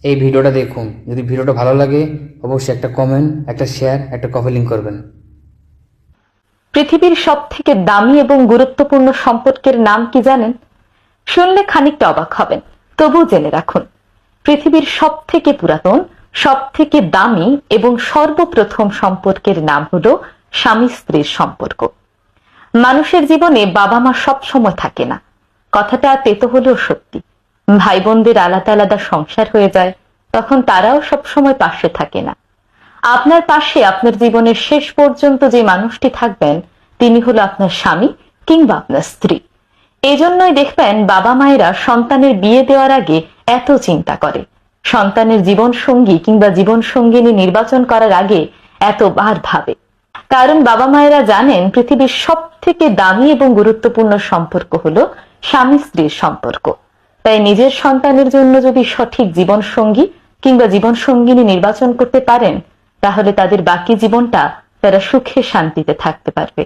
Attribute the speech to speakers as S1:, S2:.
S1: এই ভিডিওটা দেখুন। যদি ভিডিওটা ভালো লাগে অবশ্যই একটা কমেন্ট, একটা শেয়ার, একটা কপি লিঙ্ক করবেন।
S2: পৃথিবীর সবথেকে দামি এবং গুরুত্বপূর্ণ সম্পর্কের নাম কি জানেন? শুনলে খানিকটা অবাক হবেন, তবু জেনে রাখুন। পৃথিবীর সবথেকে পুরাতন, সবথেকে দামি এবং সর্বপ্রথম সম্পর্কের নাম হলো স্বামী স্ত্রীর সম্পর্ক। মানুষের জীবনে বাবা মা সব সময় থাকে না, কথাটা তেতো হলেও সত্যি। ভাই বোনদের আলাদা আলাদা সংসার হয়ে যায়, তখন তারাও সব সময় পাশে থাকে না। আপনার পাশে আপনার জীবনের শেষ পর্যন্ত যে মানুষটি থাকবেন তিনি হলো আপনার স্বামী কিংবা আপনার স্ত্রী। এই জন্যই দেখবেন বাবা মায়েরা সন্তানের বিয়ে দেওয়ার আগে এত চিন্তা করে, সন্তানের জীবন সঙ্গী কিংবা জীবন সঙ্গিনী নির্বাচন করার আগে এতবার ভাবে। কারণ বাবা মায়েরা জানেন পৃথিবীর সব থেকে দামি এবং গুরুত্বপূর্ণ সম্পর্ক হলো স্বামী স্ত্রীর সম্পর্ক। তাই নিজের সন্তানের জন্য যদি সঠিক জীবন সঙ্গী কিংবা জীবন সঙ্গিনী নির্বাচন করতে পারেন, তাহলে তাদের বাকি জীবনটা তারা সুখে শান্তিতে থাকতে পারবে।